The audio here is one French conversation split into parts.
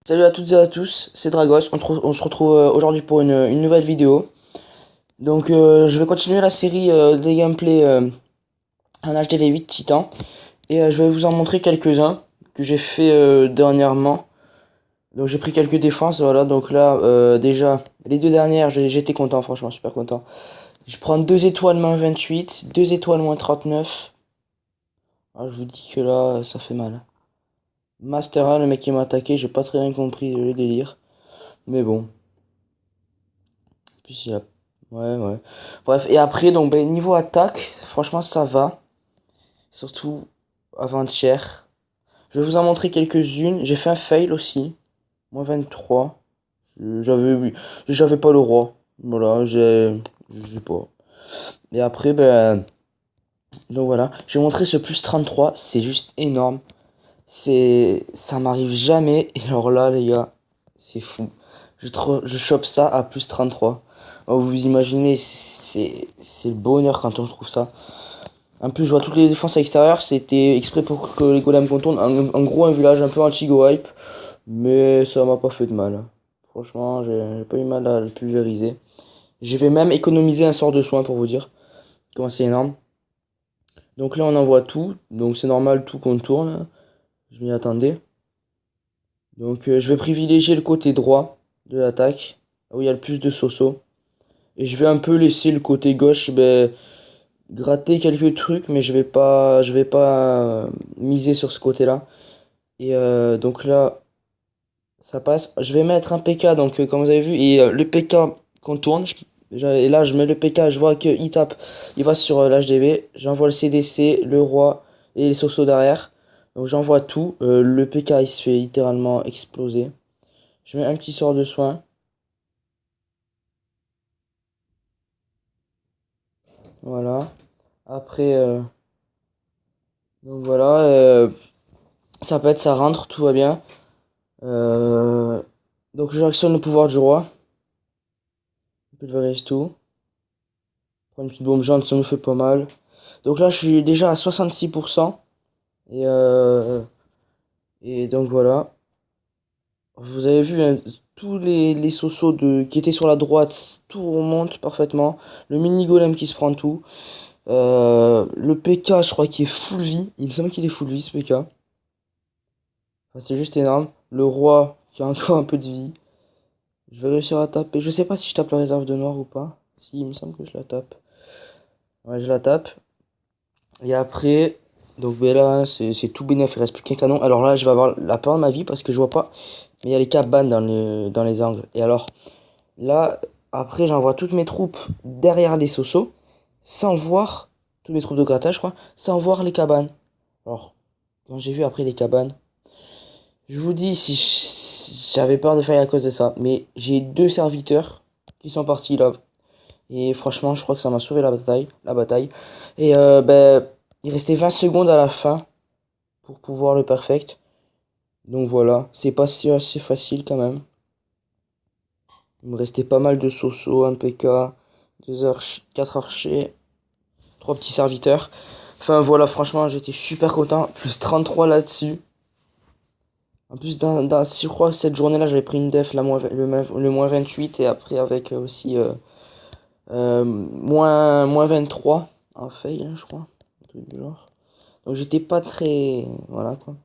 Salut à toutes et à tous, c'est Dragos. On se retrouve aujourd'hui pour une nouvelle vidéo. Donc, je vais continuer la série des gameplays en HDV8 Titan. Et je vais vous en montrer quelques-uns que j'ai fait dernièrement. Donc, j'ai pris quelques défenses, voilà. Donc là, déjà, les deux dernières, j'étais content, franchement, super content. Je prends 2 étoiles moins 28, 2 étoiles moins 39. Ah, je vous dis que là, ça fait mal. Master 1, le mec qui m'a attaqué, j'ai pas très bien compris le délire. Mais bon. Puis il a... Ouais, ouais. Bref, et après, donc, ben, niveau attaque, franchement, ça va. Surtout avant-hier. Je vais vous en montrer quelques-unes. J'ai fait un fail aussi. Moins 23. J'avais pas le roi. Voilà, je sais pas. Et après, ben. Donc voilà. J'ai montré ce plus 33. C'est juste énorme. Ça m'arrive jamais. Et alors là, les gars, c'est fou. Je chope ça à plus 33. Oh, vous imaginez, c'est le bonheur quand on trouve ça. En plus, je vois toutes les défenses à l'extérieur. C'était exprès pour que les golems contournent. En gros, un village un peu anti-go hype. Mais ça m'a pas fait de mal. Franchement, j'ai pas eu mal à le pulvériser. Je vais même économiser un sort de soin pour vous dire. Comment c'est énorme. Donc là, on envoie tout. Donc c'est normal, tout contourne. Je m'y attendais. Donc je vais privilégier le côté droit de l'attaque, où il y a le plus de Soso. Et je vais un peu laisser le côté gauche ben, gratter quelques trucs, mais je vais pas miser sur ce côté-là. Et donc là, ça passe. Je vais mettre un PK, donc comme vous avez vu, et le PK contourne. Et là, je mets le PK, je vois qu'il tape, il va sur l'HDV. J'envoie le CDC, le roi et les Soso derrière. Donc j'envoie tout. Le PK, il se fait littéralement exploser. Je mets un petit sort de soin. Voilà. Après, donc voilà. Ça pète, ça rentre, tout va bien. Euh, donc j'actionne le pouvoir du roi. Je pulvérise tout. Prends une petite bombe jaune, ça me fait pas mal. Donc là, je suis déjà à 66%. Et, euh, et donc voilà. Vous avez vu, hein, tous les sosos qui étaient sur la droite, tout remonte parfaitement. Le mini golem qui se prend tout. Le PK, je crois qu'il est full vie. Il me semble qu'il est full vie ce PK. Enfin, c'est juste énorme. Le roi qui a encore un peu de vie. Je vais réussir à taper. Je sais pas si je tape la réserve de noir ou pas. Si, il me semble que je la tape. Ouais, je la tape. Et après, donc ben là, c'est tout bénef. Il reste plus qu'un canon. Alors là, je vais avoir la peur de ma vie parce que je vois pas. Mais il y a les cabanes dans les angles. Et alors, là, après, j'envoie toutes mes troupes derrière les sosos. Sans voir. Toutes mes troupes de grattage, je crois. Sans voir les cabanes. Alors, quand j'ai vu après les cabanes. Je vous dis si j'avais peur de faire à cause de ça. Mais j'ai deux serviteurs qui sont partis là. Et franchement, je crois que ça m'a sauvé la bataille. Et ben, il restait 20 secondes à la fin pour pouvoir le perfect. Donc voilà, c'est pas si assez facile quand même. Il me restait pas mal de Soso, un PK, 4 archers, 3 petits serviteurs. Enfin voilà, franchement, j'étais super content. Plus 33 là-dessus. En plus, si je crois que cette journée-là, j'avais pris une def, le moins 28, et après avec aussi moins 23 en fail, hein, je crois. Un truc du genre. Donc j'étais pas très... Voilà quoi.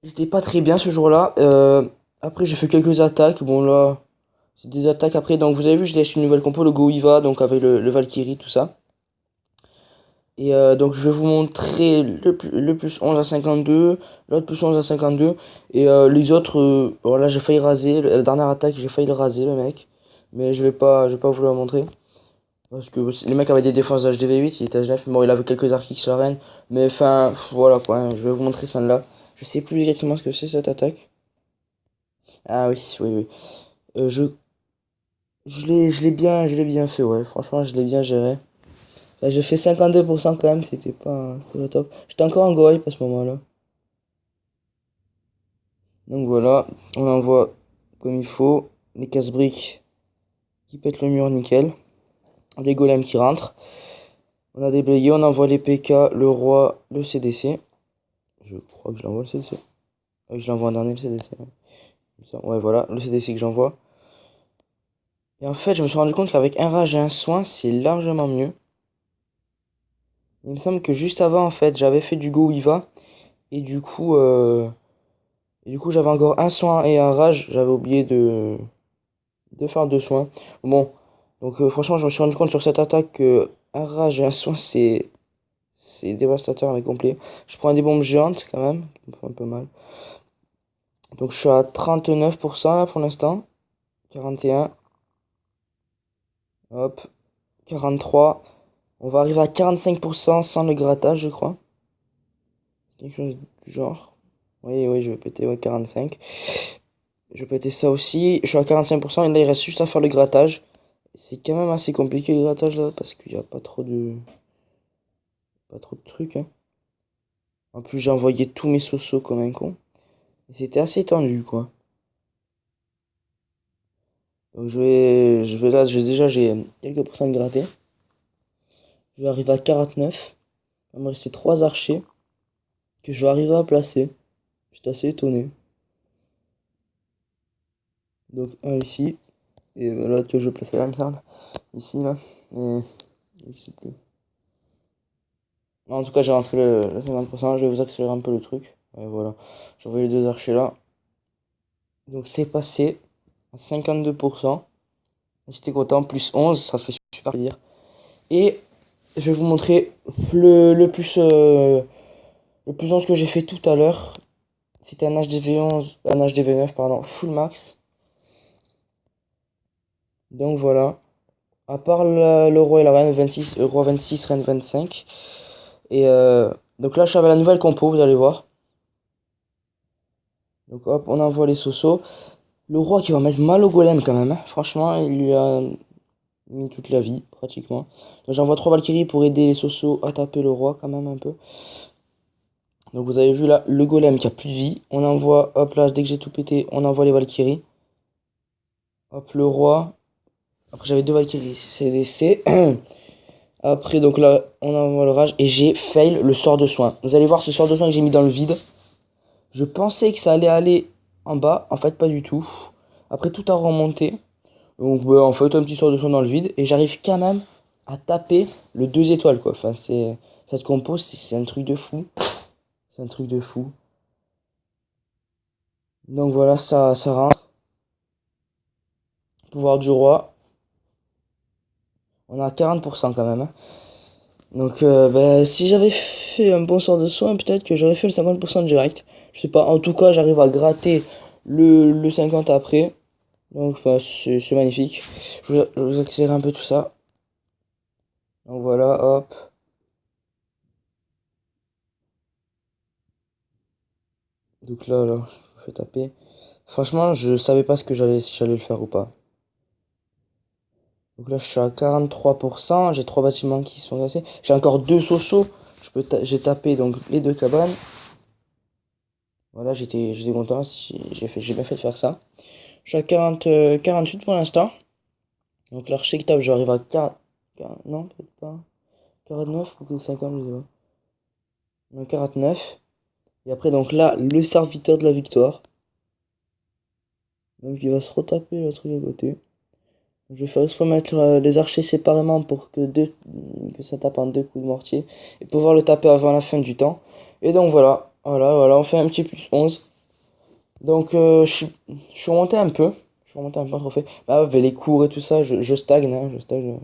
J'étais pas très bien ce jour-là. Après j'ai fait quelques attaques. Bon là, c'est des attaques après. Donc vous avez vu, je laisse une nouvelle compo, le Goiva, donc avec le Valkyrie, tout ça. Et donc je vais vous montrer le plus 11 à 52, l'autre plus 11 à 52. Et les autres, voilà, j'ai failli raser. La dernière attaque, j'ai failli le raser le mec. Mais je vais pas vous la montrer. Parce que les mecs avaient des défenses d'HDV8, il était HDF, bon il avait quelques arcs sur l'arène, mais enfin voilà quoi, hein, je vais vous montrer ça là. Je sais plus exactement ce que c'est cette attaque. Ah oui, oui, oui. Euh, je je l'ai bien fait, ouais, franchement je l'ai bien géré. Là, j'ai fait 52% quand même, c'était pas top. J'étais encore en go hype à ce moment-là. Donc voilà, on envoie comme il faut, les casse-briques qui pètent le mur nickel, les golems qui rentrent. On a déblayé, on envoie les PK, le roi, le CDC. Je crois que je l'envoie le CDC. Je l'envoie en dernier le CDC. Ouais, voilà, le CDC que j'envoie. Et en fait, je me suis rendu compte qu'avec un rage et un soin, c'est largement mieux. Il me semble que juste avant, en fait, j'avais fait du Go Wiva. Et du coup, j'avais encore un soin et un rage. J'avais oublié de faire deux soins. Bon, donc franchement, je me suis rendu compte sur cette attaque que un rage et un soin, c'est dévastateur mais complet. Je prends des bombes géantes quand même, qui me font un peu mal. Donc je suis à 39% là pour l'instant. 41. Hop. 43. On va arriver à 45% sans le grattage, je crois. Quelque chose du genre. Oui, oui, je vais péter, ouais, 45. Je vais péter ça aussi. Je suis à 45% et là, il reste juste à faire le grattage. C'est quand même assez compliqué le grattage là, parce qu'il n'y a pas trop de trucs, hein. En plus, j'ai envoyé tous mes sosos comme un con. Et c'était assez tendu, quoi. Donc je vais là, j'ai quelques pourcents de gratté. Je vais arriver à 49. Il va me rester 3 archers que je vais arriver à placer. Je suis assez étonné. Donc un ici. Et l'autre que je vais placer là, il me semble. Ici, là. Et je sais plus. En tout cas, j'ai rentré le 50%. Je vais vous accélérer un peu le truc. Et voilà. J'ai envoyé les deux archers là. Donc c'est passé à 52%. J'étais content. Plus 11, ça fait super plaisir. Et je vais vous montrer le plus 11 que j'ai fait tout à l'heure. C'était un HDV11, un HDV9, pardon, full max. Donc voilà. À part le roi et la reine, 26, roi 26, reine 25. Et donc là, je suis avec la nouvelle compo, vous allez voir. Donc hop, on envoie les sosos. Le roi qui va mettre mal au golem quand même, hein. Franchement, il lui a mis toute la vie, pratiquement. Donc j'envoie 3 Valkyries pour aider les sosos à taper le roi quand même un peu. Donc vous avez vu là, le golem qui a plus de vie. On envoie, hop là, dès que j'ai tout pété, on envoie les Valkyries. Hop, le roi. Après j'avais 2 Valkyries CDC. Après donc là, on envoie le rage. Et j'ai fail le sort de soin. Vous allez voir ce sort de soin que j'ai mis dans le vide. Je pensais que ça allait aller en bas. En fait, pas du tout. Après tout a remonté. Donc bah, en fait, un petit sort de soin dans le vide. Et j'arrive quand même à taper le 2 étoiles quoi. Enfin, cette compo, c'est un truc de fou. C'est un truc de fou. Donc voilà, ça rentre. Pouvoir du roi. On a 40% quand même, hein. Donc bah, si j'avais fait un bon sort de soin, peut-être que j'aurais fait le 50% direct. Je sais pas, en tout cas j'arrive à gratter le 50 après. Donc bah, c'est magnifique. Je vous accélère un peu tout ça. Donc voilà, hop. Donc là, je me fais taper. Franchement, je savais pas si j'allais le faire ou pas. Donc là, je suis à 43%. J'ai 3 bâtiments qui se sont cassés. J'ai encore 2 sosos. J'ai tapé donc les 2 cabanes. Voilà, j'étais content. J'ai bien fait de faire ça. Je suis à 48 pour l'instant. Donc l'archer qui tape, j'arrive à 40, non, peut-être pas. 49 ou 50, je sais pas. Non, 49. Et après, donc là, le serviteur de la victoire. Donc il va se retaper le truc à côté. Je vais faire exprès mettre les archers séparément pour que ça tape en 2 coups de mortier. Et pouvoir le taper avant la fin du temps. Et donc voilà, voilà, on fait un petit plus 11. Donc je suis remonté un peu. Je suis remonté un peu en trophée. Là, avec les cours et tout ça, je stagne, hein, je stagne.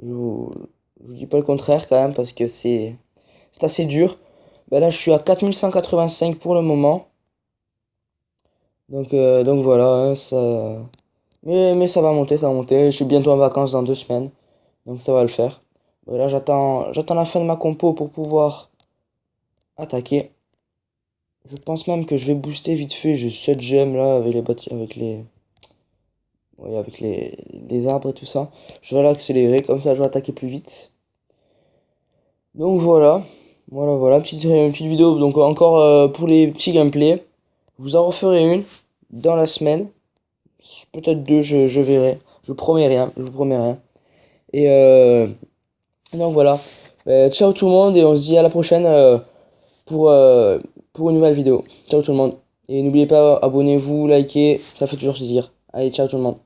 Je vous dis pas le contraire quand même parce que c'est assez dur. Ben là, je suis à 4185 pour le moment. Donc voilà, hein, ça. Mais ça va monter, ça va monter. Je suis bientôt en vacances dans 2 semaines. Donc ça va le faire. Ben là, j'attends la fin de ma compo pour pouvoir attaquer. Je pense même que je vais booster vite fait. J'ai 7 gemmes là avec les arbres et tout ça. Je vais l'accélérer, comme ça je vais attaquer plus vite. Donc voilà, petite vidéo. Donc encore pour les petits gameplays. Je vous en referai une dans la semaine. Peut-être deux, je verrai. Je vous promets rien. Et donc voilà. Ciao tout le monde et on se dit à la prochaine pour une nouvelle vidéo. Ciao tout le monde. Et n'oubliez pas, abonnez-vous, likez, ça fait toujours plaisir. Allez, ciao tout le monde.